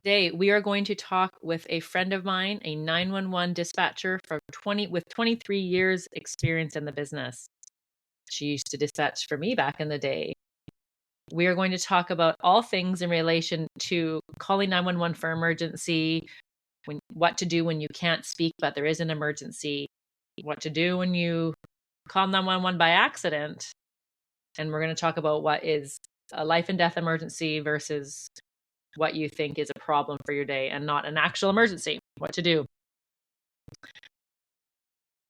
Today, we are going to talk with a friend of mine, a 911 dispatcher with 23 years experience in the business. She used to dispatch for me back in the day. We are going to talk about all things in relation to calling 911 for emergency, what to do when you can't speak but there is an emergency, what to do when you call 911 by accident, and we're going to talk about what is a life and death emergency versus what you think is a problem for your day and not an actual emergency, what to do.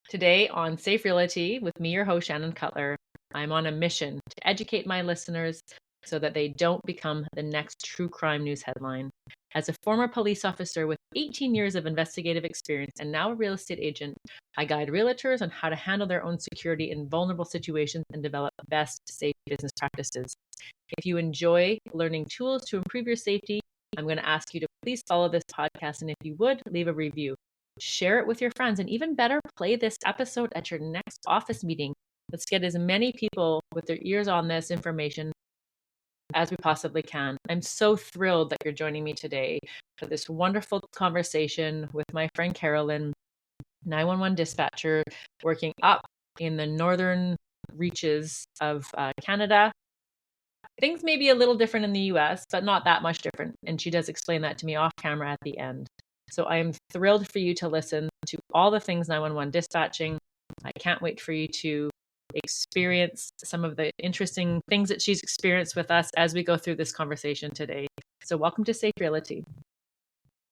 Today on Safe Realty with me, your host, Shannon Cutler, I'm on a mission to educate my listeners so that they don't become the next true crime news headline. As a former police officer with 18 years of investigative experience and now a real estate agent, I guide realtors on how to handle their own security in vulnerable situations and develop best safe business practices. If you enjoy learning tools to improve your safety, I'm going to ask you to please follow this podcast, and if you would, leave a review. Share it with your friends, and even better, play this episode at your next office meeting. Let's get as many people with their ears on this information as we possibly can. I'm so thrilled that you're joining me today for this wonderful conversation with my friend Carolyn, 911 dispatcher, working up in the northern reaches of Canada. Things may be a little different in the US, but not that much different. And she does explain that to me off camera at the end. So I am thrilled for you to listen to all the things 911 dispatching. I can't wait for you to experience some of the interesting things that she's experienced with us as we go through this conversation today. So welcome to Safe Realty.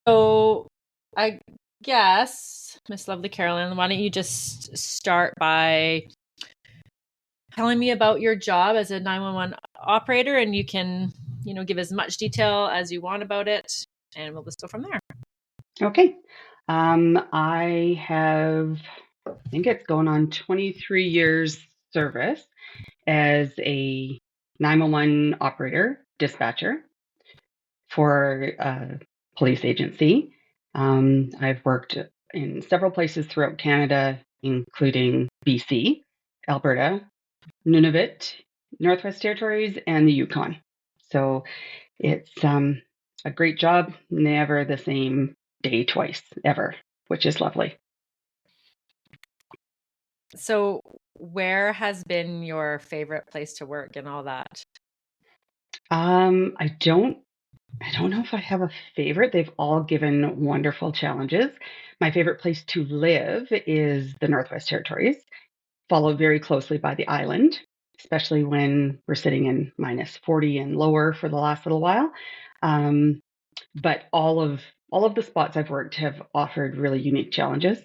So I guess, Miss Lovely Carolyn, why don't you just start by telling me about your job as a 911 operator, and you can, give as much detail as you want about it, and we'll just go from there. Okay. I think it's going on 23 years service as a 911 operator, dispatcher for a police agency. I've worked in several places throughout Canada, including BC, Alberta, Nunavut, Northwest Territories, and the Yukon. So it's a great job, never the same day twice, ever, which is lovely. So where has been your favorite place to work and all that? I don't know if I have a favorite. They've all given wonderful challenges. My favorite place to live is the Northwest Territories, followed very closely by the island, especially when we're sitting in minus 40 and lower for the last little while. But all of the spots I've worked have offered really unique challenges.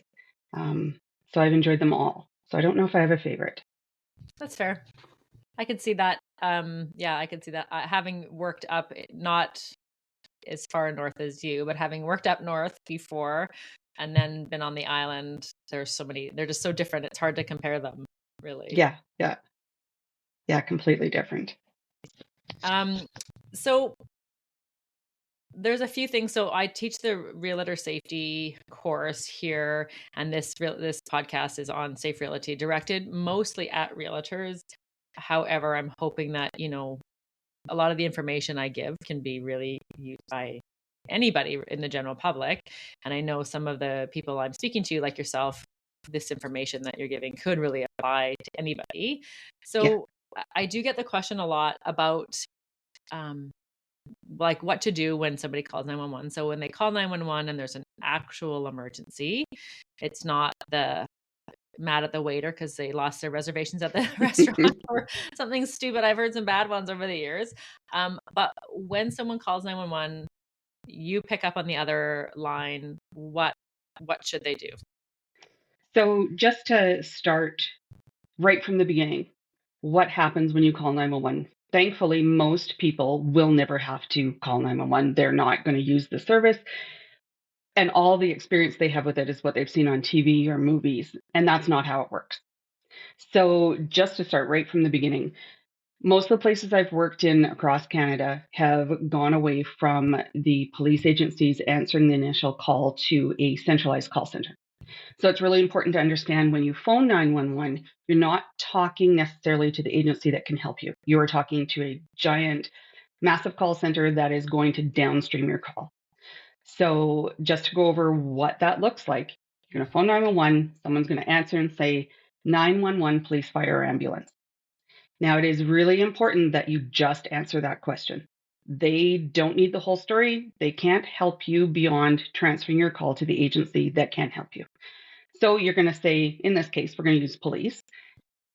So I've enjoyed them all. So I don't know if I have a favorite. That's fair. I could see that. I could see that. Having worked up, not as far north as you, but having worked up north before and then been on the island, there's so many, they're just so different. It's hard to compare them, really. Yeah, completely different. So there's a few things. So I teach the realtor safety course here, and this podcast is on Safe Realty, directed mostly at realtors. However, I'm hoping that, a lot of the information I give can be really used by anybody in the general public. And I know some of the people I'm speaking to, like yourself, this information that you're giving could really apply to anybody. So I do get the question a lot about like what to do when somebody calls 911. So when they call 911 and there's an actual emergency, it's not the mad at the waiter because they lost their reservations at the restaurant or something stupid. I've heard some bad ones over the years. But when someone calls 911, you pick up on the other line. What should they do? So just to start right from the beginning, what happens when you call 911? Thankfully, most people will never have to call 911. They're not going to use the service. And all the experience they have with it is what they've seen on TV or movies. And that's not how it works. So just to start right from the beginning, most of the places I've worked in across Canada have gone away from the police agencies answering the initial call to a centralized call center. So it's really important to understand when you phone 911, you're not talking necessarily to the agency that can help you. You are talking to a giant, massive call center that is going to downstream your call. So just to go over what that looks like, you're going to phone 911, someone's going to answer and say 911, police, fire, or ambulance. Now, it is really important that you just answer that question. They don't need the whole story. They can't help you beyond transferring your call to the agency that can help you. So you're going to say, in this case, we're going to use police.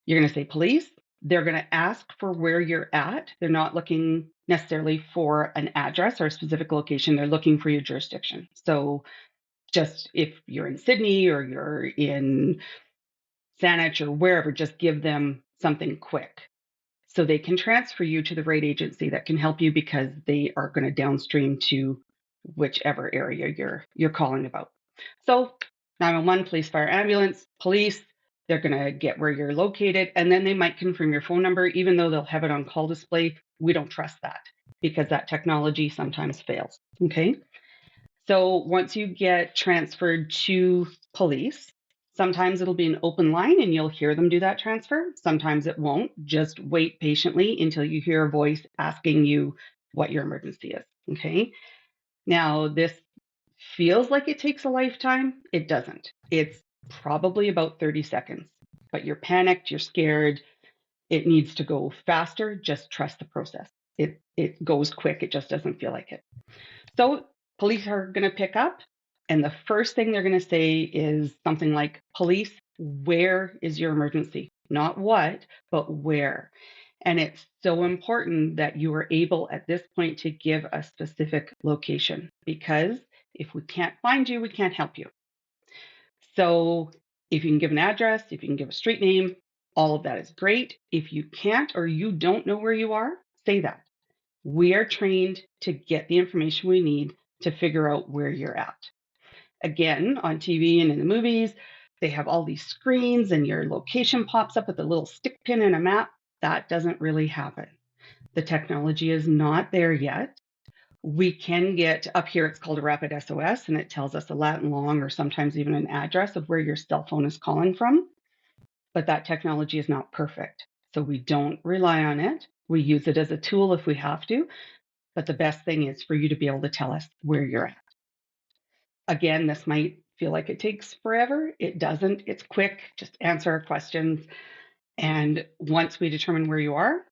You're going to say police. They're going to ask for where you're at. They're not looking necessarily for an address or a specific location. They're looking for your jurisdiction. So just if you're in Sydney or you're in Saanich or wherever, just give them something quick so they can transfer you to the right agency that can help you because they are going to downstream to whichever area you're calling about. So 911, police, fire, ambulance, police, they're going to get where you're located, and then they might confirm your phone number, even though they'll have it on call display. We don't trust that because that technology sometimes fails. Okay. So once you get transferred to police, sometimes it'll be an open line and you'll hear them do that transfer. Sometimes it won't. Just wait patiently until you hear a voice asking you what your emergency is. Okay. Now, this feels like it takes a lifetime. It doesn't. It's probably about 30 seconds, but you're panicked, you're scared. It needs to go faster. Just trust the process. It goes quick. It just doesn't feel like it. So police are going to pick up, and the first thing they're going to say is something like, police, where is your emergency? Not what, but where. And it's so important that you are able at this point to give a specific location, because if we can't find you, we can't help you. So if you can give an address, if you can give a street name, all of that is great. If you can't or you don't know where you are, say that. We are trained to get the information we need to figure out where you're at. Again, on TV and in the movies, they have all these screens and your location pops up with a little stick pin and a map. That doesn't really happen. The technology is not there yet. We can get up here, it's called a rapid SOS, and it tells us a lat and long or sometimes even an address of where your cell phone is calling from. But that technology is not perfect. So we don't rely on it. We use it as a tool if we have to. But the best thing is for you to be able to tell us where you're at. Again, this might feel like it takes forever. It doesn't. It's quick. Just answer our questions. And once we determine where you are,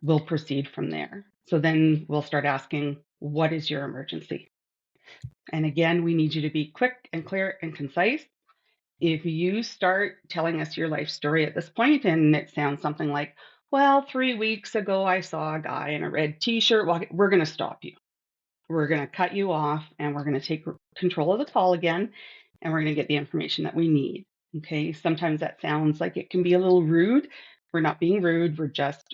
we'll proceed from there. So then we'll start asking, what is your emergency? And again, we need you to be quick and clear and concise. If you start telling us your life story at this point and it sounds something like, well, 3 weeks ago, I saw a guy in a red t-shirt, we're going to stop you. We're going to cut you off and we're going to take control of the call again, and we're going to get the information that we need. Okay. Sometimes that sounds like it can be a little rude. We're not being rude.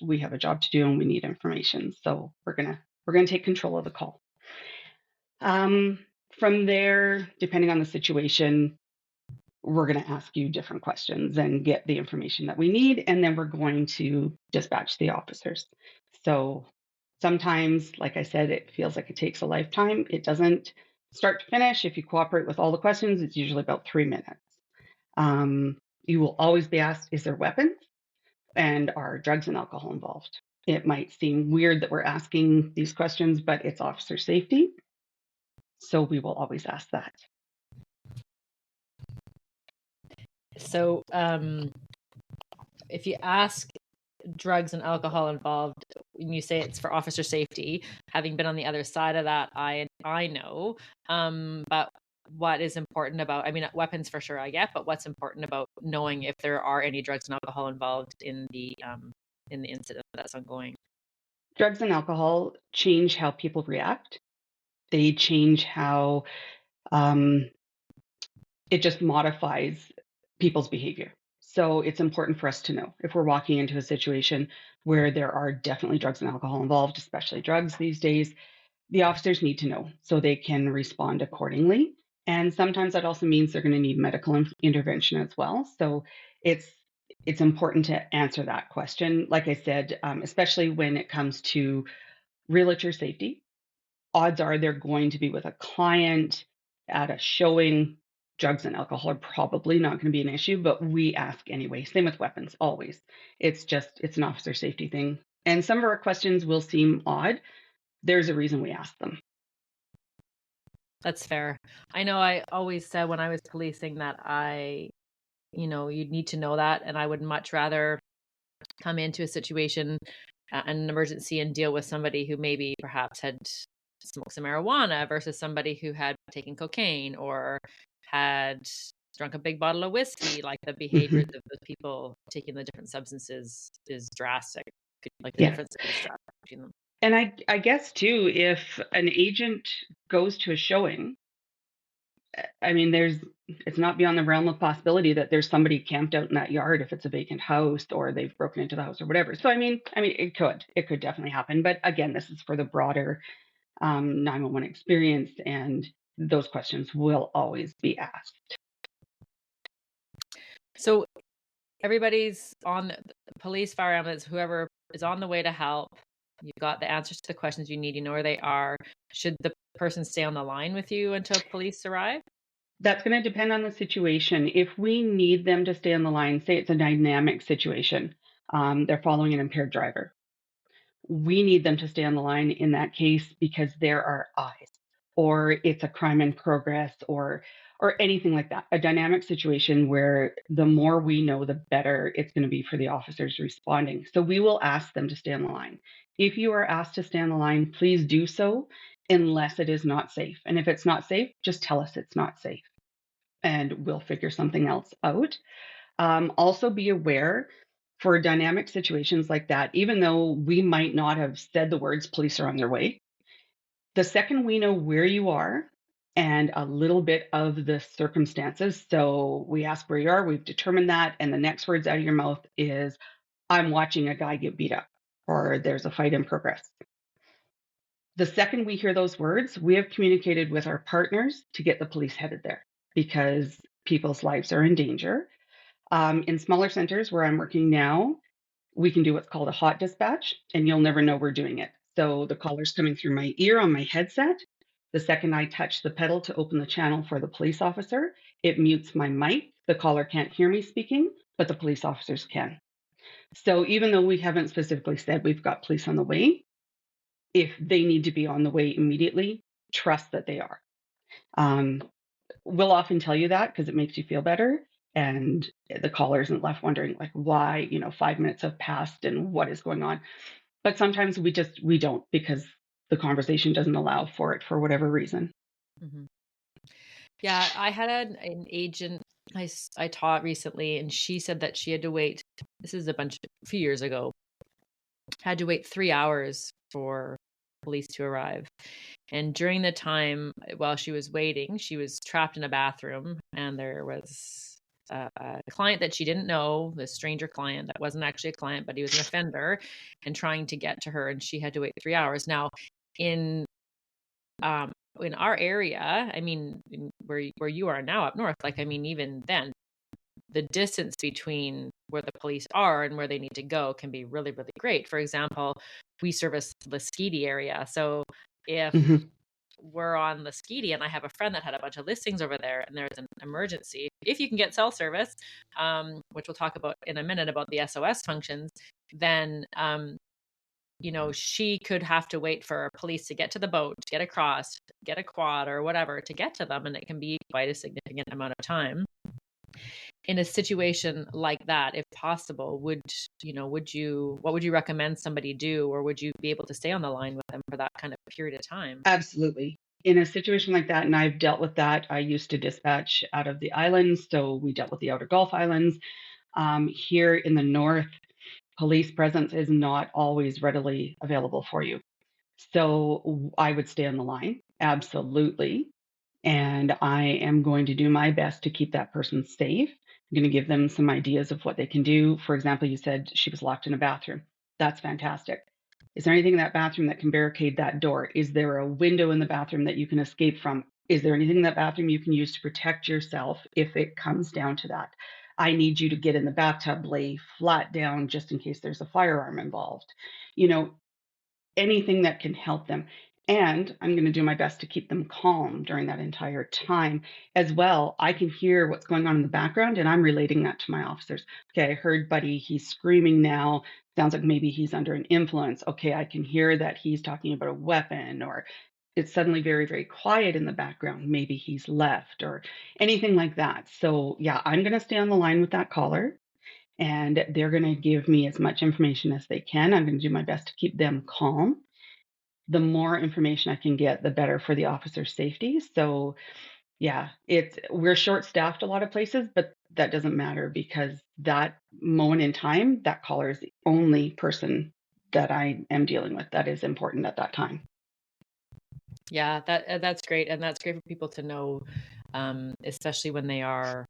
We have a job to do and we need information. So we're going to take control of the call. From there, depending on the situation, we're going to ask you different questions and get the information that we need. And then we're going to dispatch the officers. So sometimes, like I said, it feels like it takes a lifetime. It doesn't. Start to finish. If you cooperate with all the questions, it's usually about 3 minutes. You will always be asked, is there weapons? And are drugs and alcohol involved? It might seem weird that we're asking these questions, but it's officer safety. So we will always ask that. So if you ask drugs and alcohol involved, when you say it's for officer safety, having been on the other side of that, I know. But what is important about, I mean, weapons for sure I get, but what's important about knowing if there are any drugs and alcohol involved in the incident that's ongoing? Drugs and alcohol change how people react. They change how it just modifies people's behavior. So it's important for us to know if we're walking into a situation where there are definitely drugs and alcohol involved, especially drugs these days, the officers need to know so they can respond accordingly. And sometimes that also means they're going to need medical intervention as well. So it's important to answer that question. Like I said, especially when it comes to realtor safety, odds are they're going to be with a client at a showing. Drugs and alcohol are probably not going to be an issue, but we ask anyway. Same with weapons, always. It's an officer safety thing. And some of our questions will seem odd. There's a reason we ask them. That's fair. I know I always said when I was policing that you'd need to know that, and I would much rather come into a situation, an emergency, and deal with somebody who maybe perhaps had smoked some marijuana versus somebody who had taken cocaine or had drunk a big bottle of whiskey. Like the behaviors Hmm. of the people taking the different substances is drastic. Like the Yeah. difference is drastic between them. And I guess too, if an agent goes to a showing, I mean, it's not beyond the realm of possibility that there's somebody camped out in that yard if it's a vacant house or they've broken into the house or whatever. So I mean, it could definitely happen. But again, this is for the broader 911 experience, and those questions will always be asked. So everybody's on the police, fire, ambulance, whoever is on the way to help. You've got the answers to the questions you need. You know where they are. Should the person stay on the line with you until police arrive? That's going to depend on the situation. If we need them to stay on the line, say it's a dynamic situation, they're following an impaired driver, we need them to stay on the line in that case because there are eyes, or it's a crime in progress, or anything like that. A dynamic situation where the more we know, the better it's going to be for the officers responding. So we will ask them to stay on the line. If you are asked to stay on the line, please do so unless it is not safe. And if it's not safe, just tell us it's not safe and we'll figure something else out. Also, be aware for dynamic situations like that, even though we might not have said the words police are on their way, the second we know where you are and a little bit of the circumstances, so we ask where you are, we've determined that, and the next words out of your mouth is, I'm watching a guy get beat up, or there's a fight in progress. The second we hear those words, we have communicated with our partners to get the police headed there because people's lives are in danger. In smaller centers where I'm working now, we can do what's called a hot dispatch, and you'll never know we're doing it. So the caller's coming through my ear on my headset. The second I touch the pedal to open the channel for the police officer, it mutes my mic. The caller can't hear me speaking, but the police officers can. So even though we haven't specifically said we've got police on the way, if they need to be on the way immediately, trust that they are. Um, we'll often tell you that because it makes you feel better. And the caller isn't left wondering like why, 5 minutes have passed and what is going on. But sometimes we don't because the conversation doesn't allow for it for whatever reason. Hmm. Yeah, I had an agent I taught recently, and she said that she had to wait. This is a few years ago. Had to wait 3 hours for police to arrive. And during the time while she was waiting, she was trapped in a bathroom, and there was a client that she didn't know, the stranger client that wasn't actually a client, but he was an offender, and trying to get to her, and she had to wait 3 hours. Now, in in our area, I mean, where you are now up north, like I mean, even then, the distance between where the police are and where they need to go can be really, really great. For example, we service the Skeety area. So if Hmm. we're on the Skeety and I have a friend that had a bunch of listings over there and there's an emergency, if you can get cell service, which we'll talk about in a minute about the SOS functions, then she could have to wait for police to get to the boat, to get across, get a quad or whatever to get to them, and it can be quite a significant amount of time. In a situation like that, if possible, what would you recommend somebody do, or would you be able to stay on the line with them for that kind of period of time? Absolutely. In a situation like that, and I've dealt with that, I used to dispatch out of the islands, so we dealt with the outer Gulf Islands. Here in the north, police presence is not always readily available for you. So I would stay on the line, absolutely. And I am going to do my best to keep that person safe. I'm going to give them some ideas of what they can do. For example, you said she was locked in a bathroom. That's fantastic. Is there anything in that bathroom that can barricade that door? Is there a window in the bathroom that you can escape from? Is there anything in that bathroom you can use to protect yourself if it comes down to that? I need you to get in the bathtub, lay flat down just in case there's a firearm involved. You know, anything that can help them. And I'm going to do my best to keep them calm during that entire time as well. I can hear what's going on in the background and I'm relating that to my officers. Okay, I heard Buddy, he's screaming now. Sounds like maybe he's under an influence. Okay, I can hear that he's talking about a weapon or it's suddenly very, very quiet in the background. Maybe he's left or anything like that. So yeah, I'm going to stay on the line with that caller, and they're going to give me as much information as they can. I'm going to do my best to keep them calm. The more information I can get, the better for the officer's safety. So yeah, we're short staffed a lot of places, but that doesn't matter because that moment in time, that caller is the only person that I am dealing with that is important at that time. Yeah, that's great, and that's great for people to know, especially when they are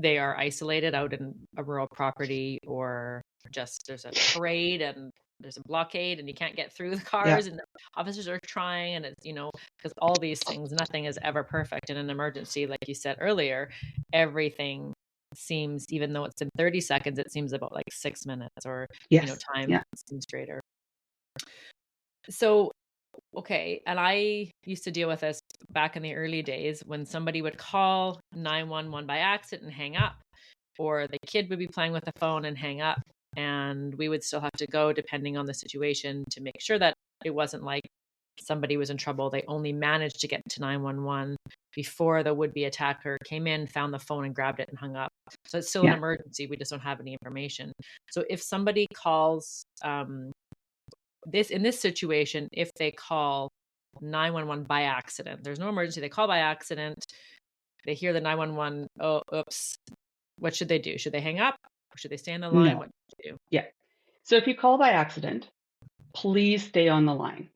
isolated out in a rural property, or just there's a parade and there's a blockade and you can't get through the Yeah. cars and the officers are trying, and it's, because all these things, nothing is ever perfect in an emergency. Like you said earlier, everything seems, even though it's in 30 seconds, it seems about like 6 minutes, or, Yes. time Yeah. seems greater. So, okay, and I used to deal with this back in the early days when somebody would call 911 by accident and hang up, or the kid would be playing with the phone and hang up, and we would still have to go, depending on the situation, to make sure that it wasn't like somebody was in trouble. They only managed to get to 911 before the would-be attacker came in, found the phone, and grabbed it and hung up. So it's still an Yeah. emergency. We just don't have any information. So if somebody calls, in this situation, if they call 911 by accident, there's no emergency, they call by accident, they hear the 911, oh, oops, what should they do? Should they hang up, or should they stay on the line? No. What should they do? Yeah. So if you call by accident, please stay on the line.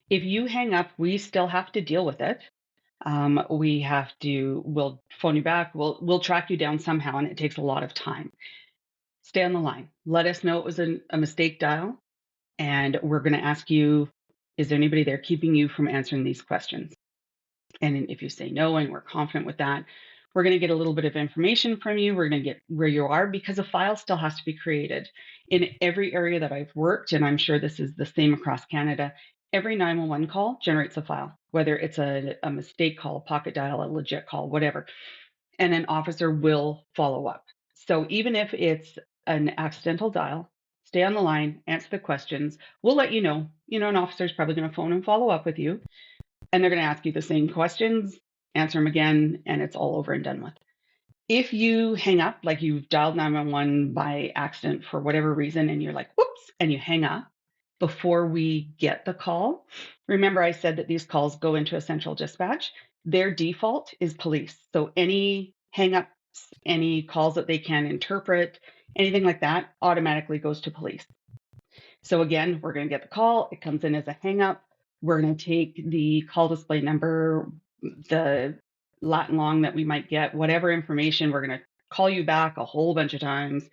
If you hang up, we still have to deal with it. We'll phone you back. We'll track you down somehow, and it takes a lot of time. Stay on the line. Let us know it was a mistake dial, and we're going to ask you, is there anybody there keeping you from answering these questions? And if you say no, and we're confident with that, we're going to get a little bit of information from you. We're going to get where you are, because a file still has to be created. In every area that I've worked, and I'm sure this is the same across Canada, every 911 call generates a file, whether it's a mistake call, a pocket dial, a legit call, whatever. And an officer will follow up. So even if it's an accidental dial, stay on the line, answer the questions. We'll let you know. An officer is probably going to phone and follow up with you, and they're going to ask you the same questions, answer them again, and it's all over and done with. If you hang up, like you've dialed 911 by accident for whatever reason, and you're like, whoops, and you hang up before we get the call, remember I said that these calls go into a central dispatch. Their default is police. So any hang-ups, any calls that they can interpret, anything like that automatically goes to police. So again, we're going to get the call. It comes in as a hang up. We're going to take the call display number, the lat and long that we might get, whatever information. We're going to call you back a whole bunch of times.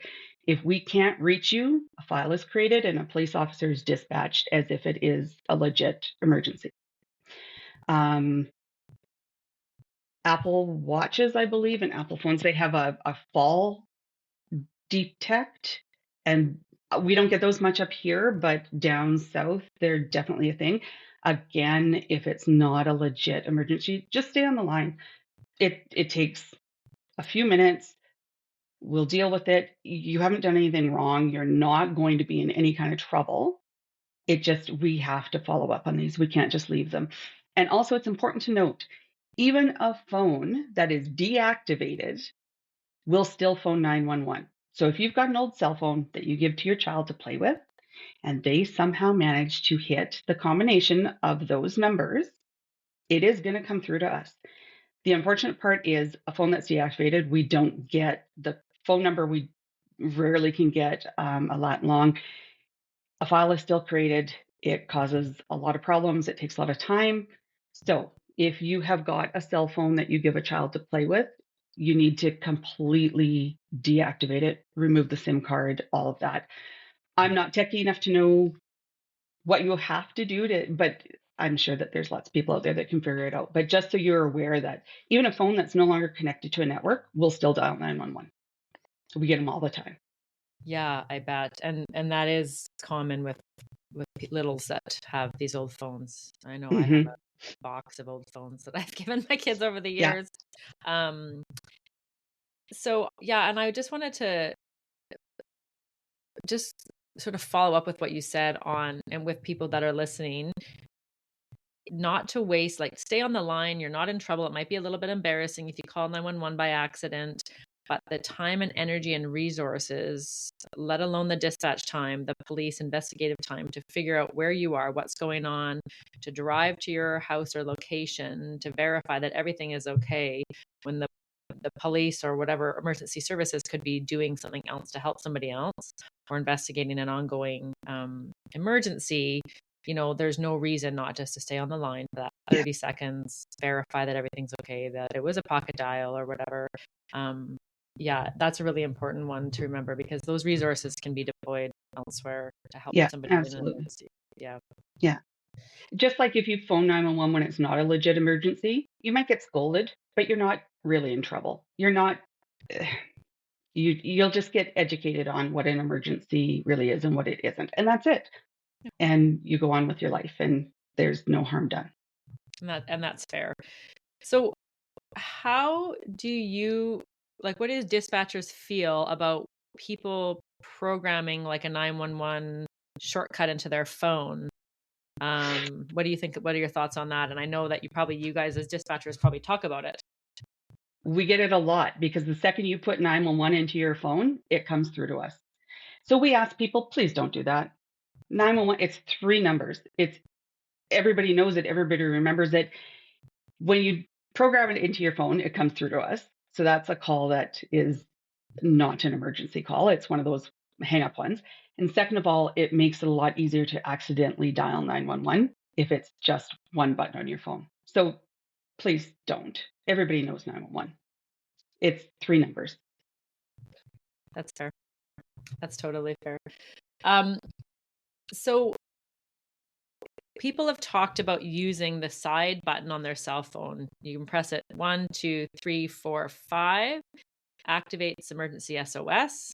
If we can't reach you, a file is created and a police officer is dispatched as if it is a legit emergency. Apple Watches, I believe, and Apple phones, they have a fall detect, and we don't get those much up here, but down south, they're definitely a thing. Again, if it's not a legit emergency, just stay on the line. It takes a few minutes. We'll deal with it. You haven't done anything wrong. You're not going to be in any kind of trouble. We have to follow up on these. We can't just leave them. And also, it's important to note, even a phone that is deactivated will still phone 911. So if you've got an old cell phone that you give to your child to play with, and they somehow manage to hit the combination of those numbers, it is going to come through to us. The unfortunate part is a phone that's deactivated, we don't get the phone number. We rarely can get a lat long. A file is still created. It causes a lot of problems. It takes a lot of time. So if you have got a cell phone that you give a child to play with, you need to completely deactivate it, remove the SIM card, all of that. I'm not techie enough to know what you have to do but I'm sure that there's lots of people out there that can figure it out. But just so you're aware that even a phone that's no longer connected to a network will still dial 911. So we get them all the time. Yeah, I bet. And that is common with littles that have these old phones. I know I have Mm-hmm. a box of old phones that I've given my kids over the Yeah. years. Um, so yeah, and I just wanted to just sort of follow up with what you said on, and with people that are listening. not to waste, like, stay on the line. You're not in trouble. It might be a little bit embarrassing if you call 911 by accident, but the time and energy and resources, let alone the dispatch time, the police investigative time to figure out where you are, what's going on, to drive to your house or location to verify that everything is okay, when the police or whatever emergency services could be doing something else to help somebody else or investigating an ongoing emergency. There's no reason not just to stay on the line for that 30 seconds, verify that everything's okay, that it was a pocket dial or whatever. Yeah, that's a really important one to remember, because those resources can be deployed elsewhere to help Yeah, somebody in an absolutely. emergency. Yeah. Yeah. Just like if you phone 911 when it's not a legit emergency, you might get scolded, but you're not really in trouble. You're not you'll just get educated on what an emergency really is and what it isn't. And that's it. And you go on with your life and there's no harm done. And that's fair. So how do you, like, what do dispatchers feel about people programming like a 911 shortcut into their phone? What do you think? What are your thoughts on that? And I know that you guys as dispatchers probably talk about it. We get it a lot because the second you put 911 into your phone, it comes through to us. So we ask people, please don't do that. 911, it's 3 numbers. It's everybody knows it, everybody remembers it. When you program it into your phone, it comes through to us. So that's a call that is not an emergency call. It's one of those hang up ones. And second of all, it makes it a lot easier to accidentally dial 911 if it's just one button on your phone. So please don't. Everybody knows 911. It's 3 numbers. That's fair. That's totally fair. So people have talked about using the side button on their cell phone. You can press it 1, 2, 3, 4, 5, activates emergency SOS,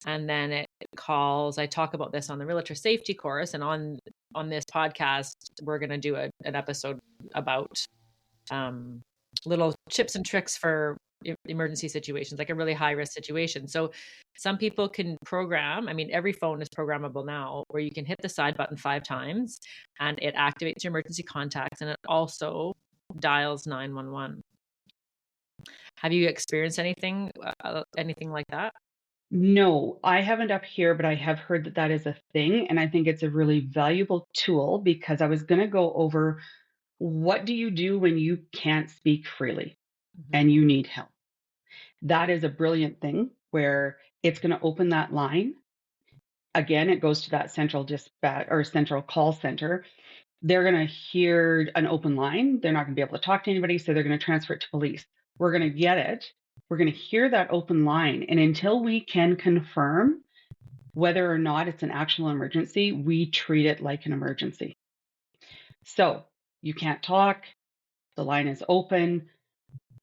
and then it calls. I talk about this on the realtor safety course, and on this podcast, we're going to do an episode about little tips and tricks for emergency situations, like a really high risk situation. So some people can program, I mean, every phone is programmable now, where you can hit the side button 5 times and it activates your emergency contacts, and it also dials 911. Have you experienced anything like that? No, I haven't up here, but I have heard that that is a thing. And I think it's a really valuable tool because I was going to go over what do you do when you can't speak freely and you need help. That is a brilliant thing where it's going to open that line. Again, it goes to that central dispatch or central call center. They're going to hear an open line. They're not going to be able to talk to anybody, so they're going to transfer it to police. We're going to get it. We're going to hear that open line. And until we can confirm whether or not it's an actual emergency, we treat it like an emergency. So you can't talk. The line is open.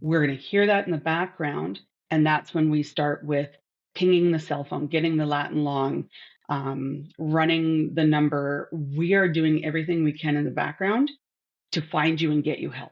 We're going to hear that in the background. And that's when we start with pinging the cell phone, getting the Latin long, running the number. We are doing everything we can in the background to find you and get you help.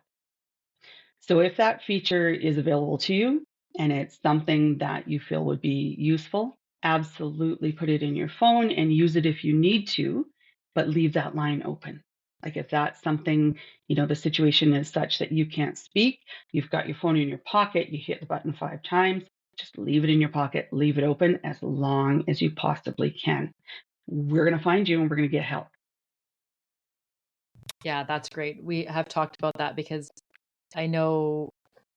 So if that feature is available to you and it's something that you feel would be useful, absolutely put it in your phone and use it if you need to, but leave that line open. Like if that's something, the situation is such that you can't speak, you've got your phone in your pocket, you hit the button 5 times, just leave it in your pocket, leave it open as long as you possibly can. We're going to find you and we're going to get help. Yeah, that's great. We have talked about that because I know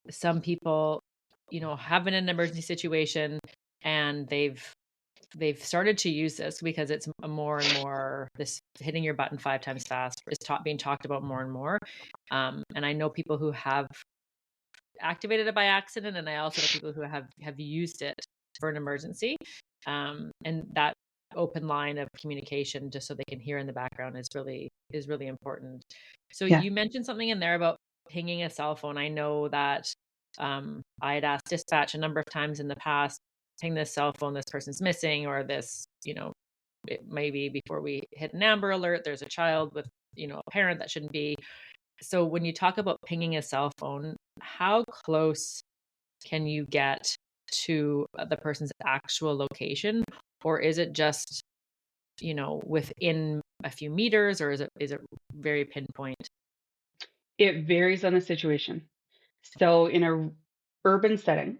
some people, have been in an emergency situation and they've started to use this because it's more and more, this hitting your button 5 times fast is being talked about more and more. And I know people who have activated it by accident, and I also know people who have used it for an emergency. And that open line of communication, just so they can hear in the background, is really important. So Yeah. you mentioned something in there about pinging a cell phone. I know that I had asked dispatch a number of times in the past, ping this cell phone, this person's missing, or this, maybe before we hit an Amber Alert, there's a child with, a parent that shouldn't be. So when you talk about pinging a cell phone, how close can you get to the person's actual location? Or is it just, within a few meters, or is it very pinpoint? It varies on the situation. So in a urban setting,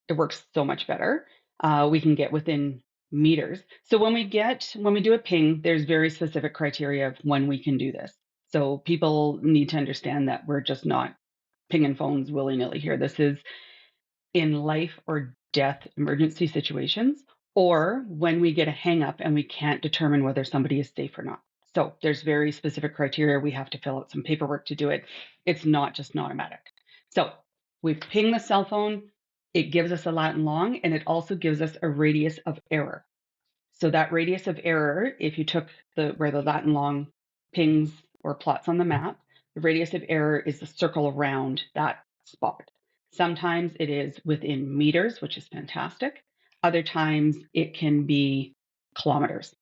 it works so much better. We can get within meters. So when we do a ping, there's very specific criteria of when we can do this. So people need to understand that we're just not pinging phones willy-nilly here. This is in life or death emergency situations, or when we get a hang up and we can't determine whether somebody is safe or not. So there's very specific criteria. We have to fill out some paperwork to do it. It's not just an automatic. So we've pinged the cell phone. It gives us a lat and long, and it also gives us a radius of error. So that radius of error, if you took where the lat and long pings or plots on the map, the radius of error is the circle around that spot. Sometimes it is within meters, which is fantastic. Other times it can be kilometers.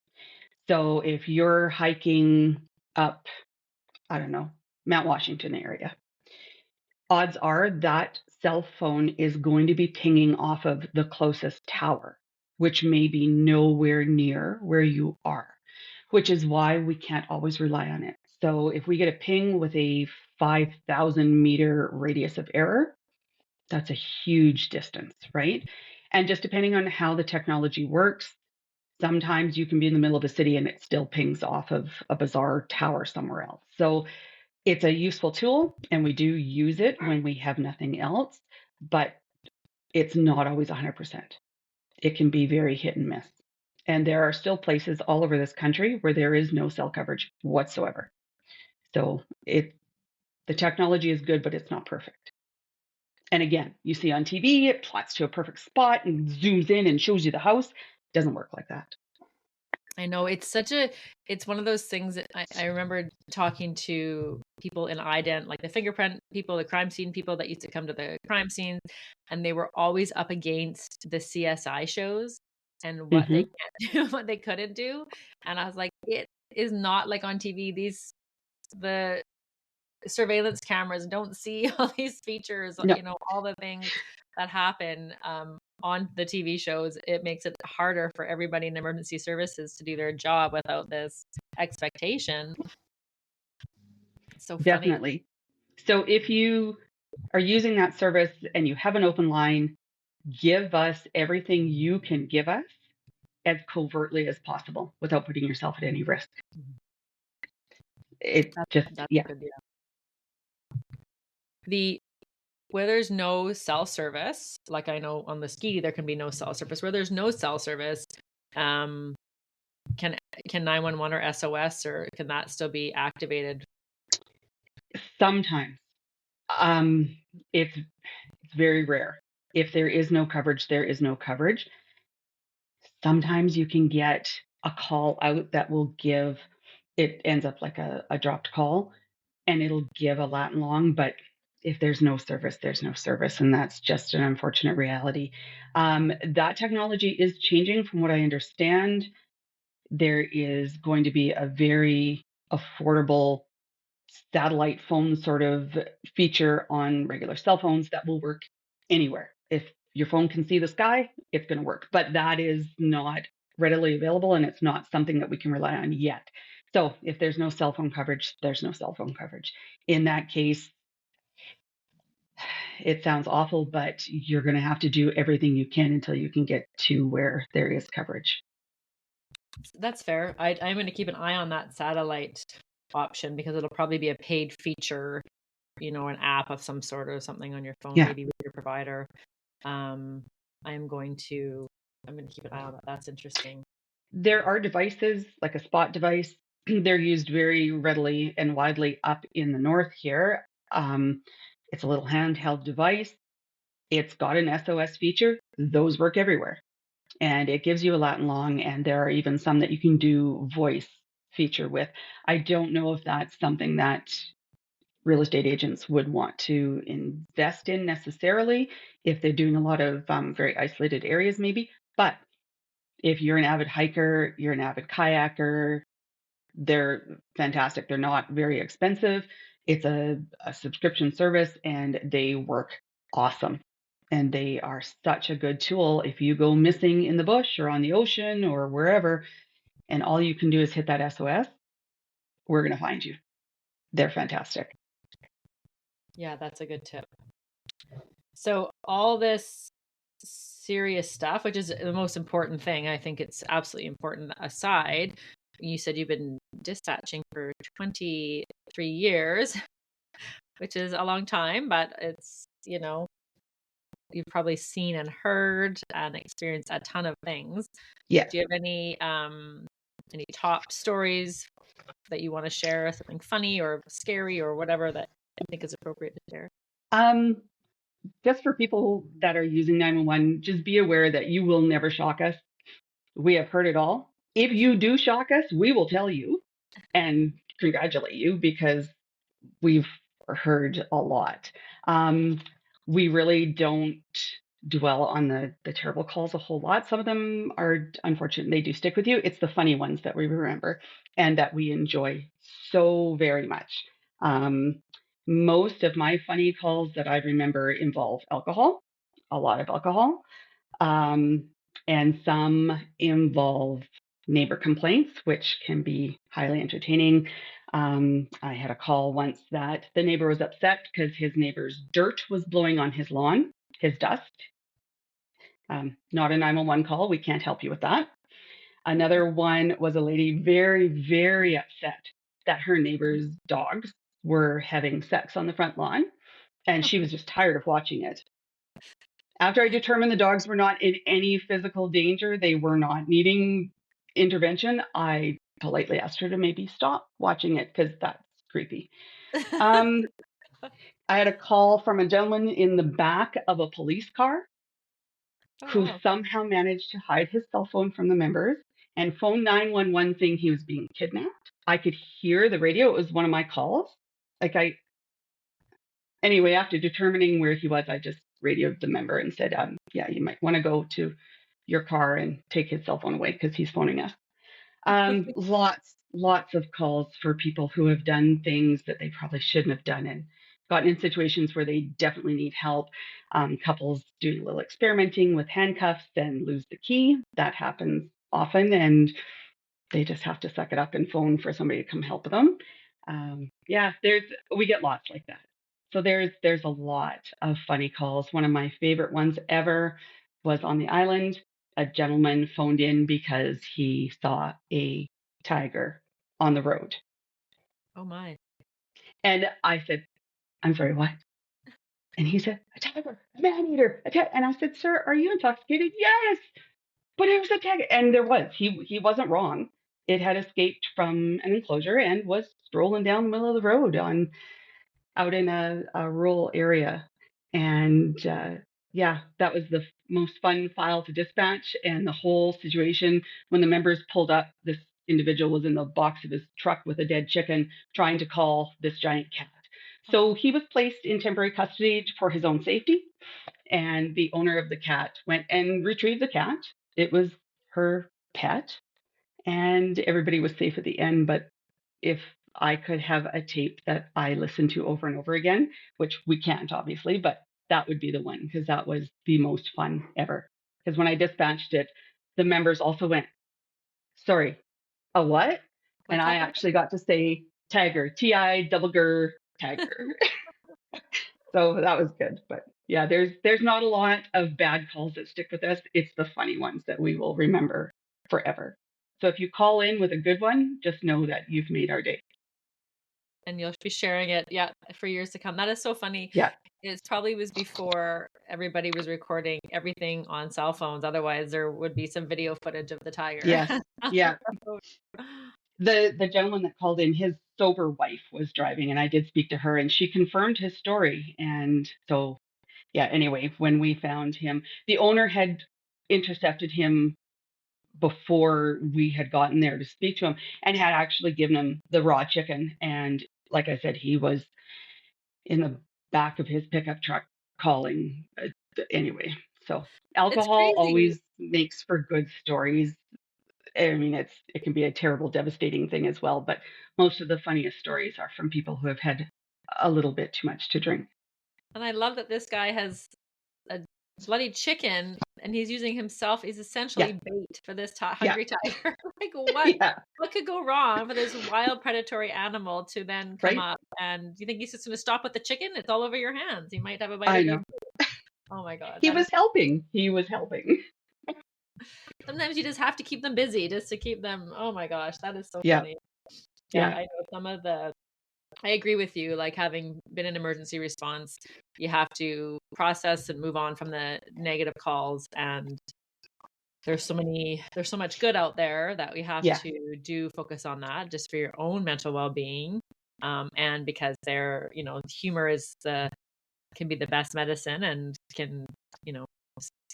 So if you're hiking up, I don't know, Mount Washington area, odds are that cell phone is going to be pinging off of the closest tower, which may be nowhere near where you are, which is why we can't always rely on it. So if we get a ping with a 5,000-meter radius of error, that's a huge distance, right? And just depending on how the technology works, sometimes you can be in the middle of a city and it still pings off of a bizarre tower somewhere else. So it's a useful tool, and we do use it when we have nothing else, but it's not always 100%. It can be very hit and miss. And there are still places all over this country where there is no cell coverage whatsoever. So the technology is good, but it's not perfect. And again, you see on TV, it plots to a perfect spot and zooms in and shows you the house. It doesn't work like that. I know it's one of those things that I remember talking to people in ident, like the fingerprint people, the crime scene people that used to come to the crime scenes, and they were always up against the CSI shows and what they can't do, what they couldn't do. And I was like, it is not like on TV. The surveillance cameras don't see all these features, No, all the things that happen on the TV shows. It makes it harder for everybody in emergency services to do their job without this expectation. It's so funny. definitely. So if you are using that service and you have an open line, give us everything you can give us as covertly as possible without putting yourself at any risk. It just, That's yeah. a good deal. Where there's no cell service, like I know on the ski there can be no cell service. Where there's no cell service, can 911 or SOS, or can that still be activated? Sometimes. It's very rare. If there is no coverage, there is no coverage. Sometimes you can get a call out that will give, it ends up like a dropped call, and it'll give a lat and long, but if there's no service, there's no service, and that's just an unfortunate reality. That technology is changing from what I understand. There is going to be a very affordable satellite phone sort of feature on regular cell phones that will work anywhere. If your phone can see the sky, it's going to work. But that is not readily available, and it's not something that we can rely on yet. So if there's no cell phone coverage, there's no cell phone coverage. In that case, it sounds awful, but you're going to have to do everything you can until you can get to where there is coverage. That's fair. I'm going to keep an eye on that satellite option because it'll probably be a paid feature, an app of some sort or something on your phone, Yeah. maybe with your provider. I'm going to keep an eye on that. That's interesting. There are devices like a spot device. They're used very readily and widely up in the north here. It's a little handheld device. It's got an SOS feature. Those work everywhere. And it gives you a lat and long, and there are even some that you can do voice feature with. I don't know if that's something that real estate agents would want to invest in necessarily if they're doing a lot of very isolated areas, maybe. But if you're an avid hiker, you're an avid kayaker, they're fantastic. They're not very expensive. It's a subscription service, and they work awesome. And they are such a good tool if you go missing in the bush or on the ocean or wherever, and all you can do is hit that SOS, we're going to find you. They're fantastic. Yeah, that's a good tip. So all this serious stuff, which is the most important thing, I think it's absolutely important aside. You said you've been dispatching for 23 years, which is a long time, but it's, you've probably seen and heard and experienced a ton of things. Yeah. Do you have any top stories that you want to share, something funny or scary or whatever that you think is appropriate to share? Um, just for people that are using 911, just be aware that you will never shock us. We have heard it all. If you do shock us, we will tell you and congratulate you because we've heard a lot. Um, we really don't dwell on the terrible calls a whole lot. Some of them are unfortunate. They do stick with you. It's the funny ones that we remember and that we enjoy so very much. Um, most of my funny calls that I remember involve alcohol, a lot of alcohol, um, and some involve neighbor complaints, which can be highly entertaining. I had a call once that the neighbor was upset because his neighbor's dirt was blowing on his lawn, his dust. Not a 911 call. We can't help you with that. Another one was a lady very, very upset that her neighbor's dogs were having sex on the front lawn, and she was just tired of watching it. After I determined the dogs were not in any physical danger, they were not needing intervention, I politely asked her to maybe stop watching it because that's creepy. Um, I had a call from a gentleman in the back of a police car Oh, who wow. somehow managed to hide his cell phone from the members and phone 911 saying he was being kidnapped. I could hear the radio. It was one of my calls. Like anyway, after determining where he was, I just radioed the member and said, yeah, you might want to go to your car and take his cell phone away because he's phoning us. Lots of calls for people who have done things that they probably shouldn't have done and gotten in situations where they definitely need help. Couples doing a little experimenting with handcuffs and lose the key. That happens often, and they just have to suck it up and phone for somebody to come help them. Yeah, we get lots like that. So there's a lot of funny calls. One of my favorite ones ever was on the island. A gentleman phoned in because he saw a tiger on the road. Oh, my. And I said, I'm sorry, what? And he said, a tiger, a man eater, and I said, sir, are you intoxicated? Yes. But it was a tiger, and there was. He wasn't wrong. It had escaped from an enclosure and was strolling down the middle of the road out in a rural area. And yeah, that was the most fun file to dispatch. And the whole situation, when the members pulled up, this individual was in the box of his truck with a dead chicken trying to call this giant cat. So he was placed in temporary custody for his own safety. And the owner of the cat went and retrieved the cat. It was her pet, and everybody was safe at the end. But if I could have a tape that I listened to over and over again, which we can't obviously, but that would be the one because that was the most fun ever. Because when I dispatched it, the members also went, sorry, a what? And What's I happening? actually got to say tiger, T-I double ger tiger. So that was good. But yeah, there's not a lot of bad calls that stick with us. It's the funny ones that we will remember forever. So if you call in with a good one, just know that you've made our day. And you'll be sharing it, yeah, for years to come. That is so funny. Yeah. It probably was before everybody was recording everything on cell phones. Otherwise, there would be some video footage of the tiger. Yes. Yeah. The gentleman that called in, his sober wife was driving, and I did speak to her, and she confirmed his story. And so, yeah. Anyway, when we found him, the owner had intercepted him before we had gotten there to speak to him and had actually given him the raw chicken. And like I said, he was in the back of his pickup truck calling. Anyway, so It's alcohol crazy. always makes for good stories. I mean, it can be a terrible, devastating thing as well. But most of the funniest stories are from people who have had a little bit too much to drink. And I love that this guy has a bloody chicken, and he's using himself. He's Yeah. essentially bait for this Yeah. hungry tiger. Like what? Yeah. What could go wrong for this wild predatory animal to then come Right. up? And do you think he's just going to stop with the chicken? It's all over your hands. He might have a bite I of you. know. Oh my God, He that is. was helping. He was helping. Sometimes you just have to keep them busy just to keep them. Oh my gosh, that is so Yeah. funny. Yeah, Yeah. I know some of the. I agree with you. Like having been in emergency response, you have to process and move on from the negative calls. And there's so much good out there that we have Yeah. to do focus on that just for your own mental well-being. And because humor can be the best medicine and can, you know,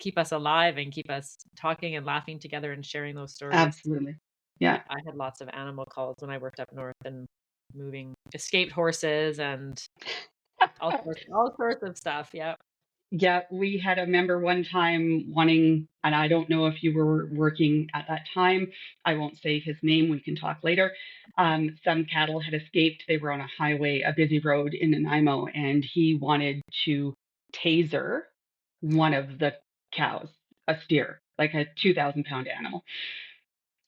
keep us alive and keep us talking and laughing together and sharing those stories. Absolutely. Yeah. I had lots of animal calls when I worked up north and moving escaped horses and all sorts of stuff. Yeah. Yeah, we had a member one time wanting, and I don't know if you were working at that time. I won't say his name. We can talk later. Some cattle had escaped. They were on a highway, a busy road in Nanaimo, and he wanted to taser one of the cows, a steer, like a 2,000-pound animal.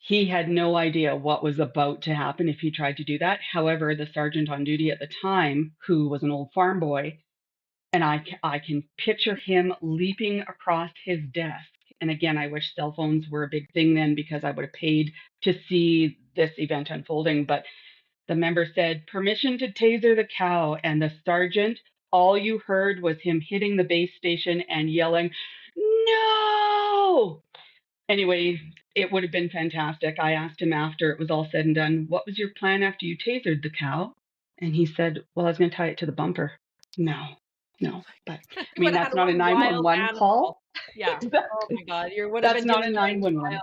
He had no idea what was about to happen if he tried to do that. However, the sergeant on duty at the time, who was an old farm boy, and I can picture him leaping across his desk. And again, I wish cell phones were a big thing then because I would have paid to see this event unfolding. But the member said, "Permission to taser the cow." And the sergeant, all you heard was him hitting the base station and yelling, "No!" Anyway, it would have been fantastic. I asked him after it was all said and done, "What was your plan after you tasered the cow?" And he said, "Well, I was going to tie it to the bumper." No, no. But I You would mean, have had that's not a one wild 911 animal. call. Yeah. Oh Exactly. my God. You would have That's been not dealing a with 911.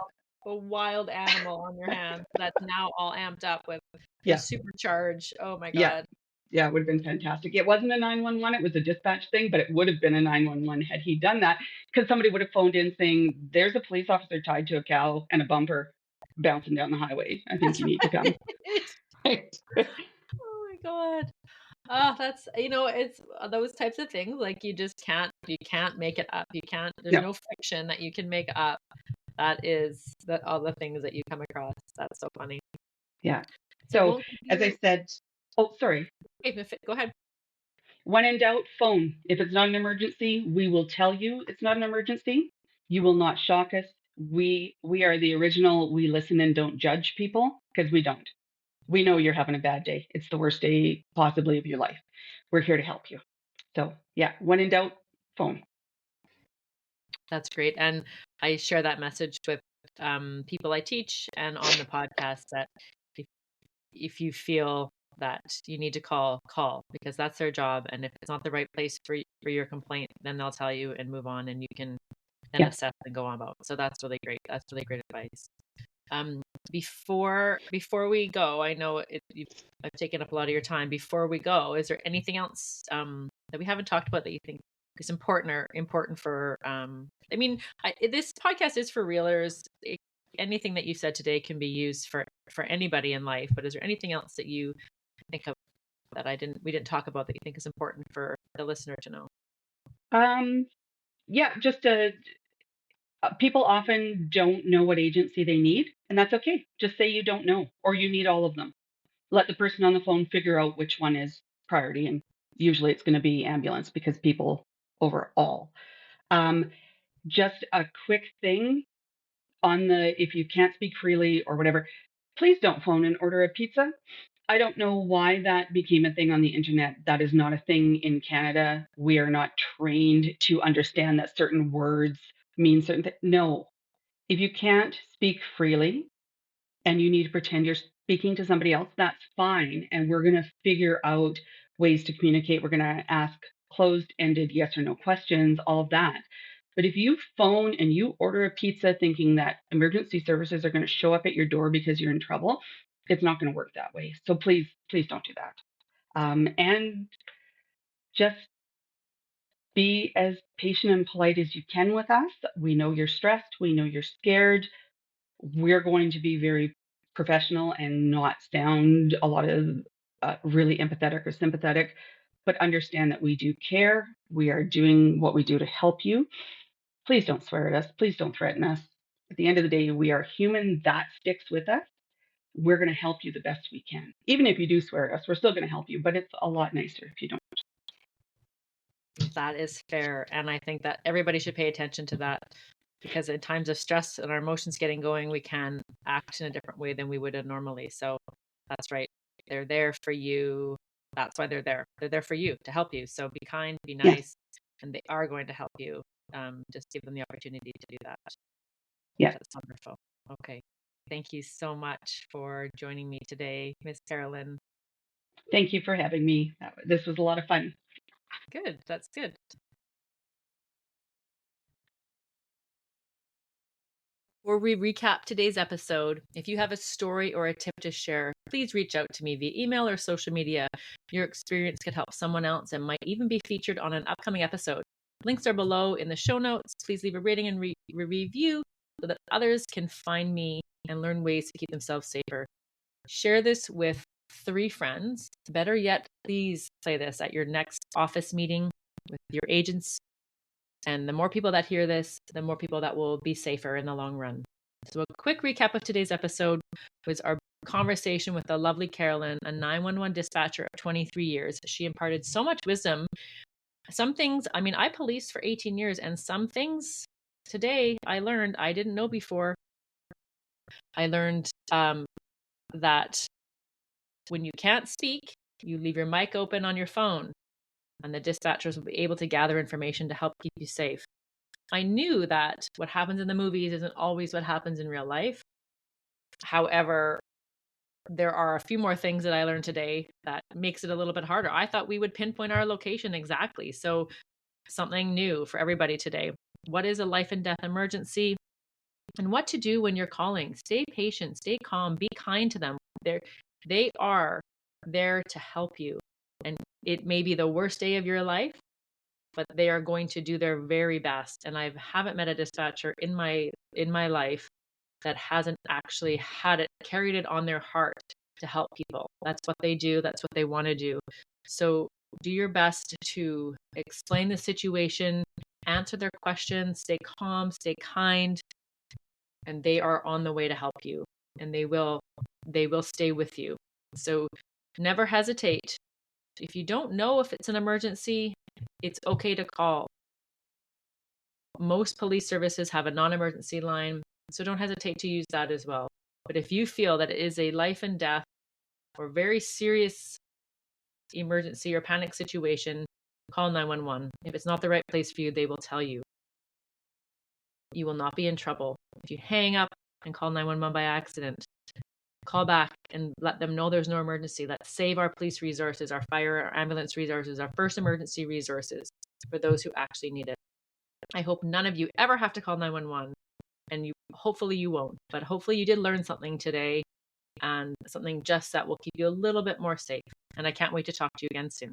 a wild animal on your hands that's now all amped up with the Yeah, supercharge. Oh my yeah, God. yeah. It would have been fantastic. It wasn't a 911. It was a dispatch thing, but it would have been a 911 had he done that because somebody would have phoned in saying, "There's a police officer tied to a cow and a bumper bouncing down the highway. I think That's you need to come." right. Oh my God. Oh, that's, it's those types of things like you can't make it up. There's No, no fiction that you can make up. That is all the things that you come across. That's so funny. yeah. So I So, won't give as I you, said, oh, sorry. go ahead. When in doubt, phone. If it's not an emergency, we will tell you it's not an emergency. You will not shock us. We are the original we listen and don't judge people because we don't. We know you're having a bad day. It's the worst day possibly of your life. We're here to help you. So, yeah, when in doubt, phone. That's great. And I share that message with people I teach and on the podcast that if, if you feel that you need to call because that's their job. And if it's not the right place for your complaint, then they'll tell you and move on and you can then Yeah. assess and go on about. So that's really great. That's really great advice. Before we go, I know I've taken up a lot of your time. Before we go, is there anything else that we haven't talked about that you think is important for? I mean, this podcast is for realers. Anything that you said today can be used for anybody in life. But is there anything else that you think of that we didn't talk about that you think is important for the listener to know? Yeah, just people often don't know what agency they need, and that's okay. Just say you don't know or you need all of them. Let the person on the phone figure out which one is priority, and usually it's going to be ambulance because people overall. Um, just a quick thing on the if you can't speak freely or whatever, please don't phone and order a pizza. I don't know why that became a thing on the internet. That is not a thing in Canada. We are not trained to understand that certain words mean certain things. No, if you can't speak freely and you need to pretend you're speaking to somebody else, that's fine. And we're going to figure out ways to communicate. We're going to ask closed ended yes or no questions, all of that. But if you phone and you order a pizza thinking that emergency services are going to show up at your door because you're in trouble, it's not going to work that way. So please, please don't do that. And just be as patient and polite as you can with us. We know you're stressed. We know you're scared. We're going to be very professional and not sound a lot of really empathetic or sympathetic, but understand that we do care. We are doing what we do to help you. Please don't swear at us. Please don't threaten us. At the end of the day, we are human. That sticks with us. We're going to help you the best we can. Even if you do swear at us, we're still going to help you, but it's a lot nicer if you don't. That is fair. And I think that everybody should pay attention to that, because in times of stress and our emotions getting going, we can act in a different way than we would have normally. So that's right. They're there for you. That's why they're there. They're there for you, to help you. So be kind, be Yes. nice, and they are going to help you. Just give them the opportunity to do that. Yeah. That's wonderful. Okay. Thank you so much for joining me today, Miss Carolyn. Thank you for having me. This was a lot of fun. Good. That's good. Before we recap today's episode, if you have a story or a tip to share, please reach out to me via email or social media. Your experience could help someone else and might even be featured on an upcoming episode. Links are below in the show notes. Please leave a rating and review so that others can find me and learn ways to keep themselves safer. Share this with 3 friends. Better yet, please play this at your next office meeting with your agents. And the more people that hear this, the more people that will be safer in the long run. So a quick recap of today's episode was our conversation with the lovely Carolyn, a 911 dispatcher of 23 years. She imparted so much wisdom. Some things, I policed for 18 years, and some things today I learned I didn't know before. I learned that when you can't speak, you leave your mic open on your phone, and the dispatchers will be able to gather information to help keep you safe. I knew that what happens in the movies isn't always what happens in real life. However, there are a few more things that I learned today that makes it a little bit harder. I thought we would pinpoint our location exactly. So something new for everybody today. What is a life and death emergency? And what to do when you're calling? Stay patient, stay calm, be kind to them. They are there to help you. And it may be the worst day of your life, but they are going to do their very best. And I haven't met a dispatcher in my life that hasn't actually carried it on their heart to help people. That's what they do. That's what they want to do. So do your best to explain the situation, answer their questions, stay calm, stay kind, and they are on the way to help you, and they will stay with you. So never hesitate. If you don't know if it's an emergency, it's okay to call. Most police services have a non-emergency line, so don't hesitate to use that as well. But if you feel that it is a life and death or very serious emergency or panic situation, call 911. If it's not the right place for you, they will tell you. You will not be in trouble. If you hang up and call 911 by accident, call back and let them know there's no emergency. Let's save our police resources, our fire, our ambulance resources, our first emergency resources for those who actually need it. I hope none of you ever have to call 911, and hopefully you won't, but hopefully you did learn something today, and something just that will keep you a little bit more safe. And I can't wait to talk to you again soon.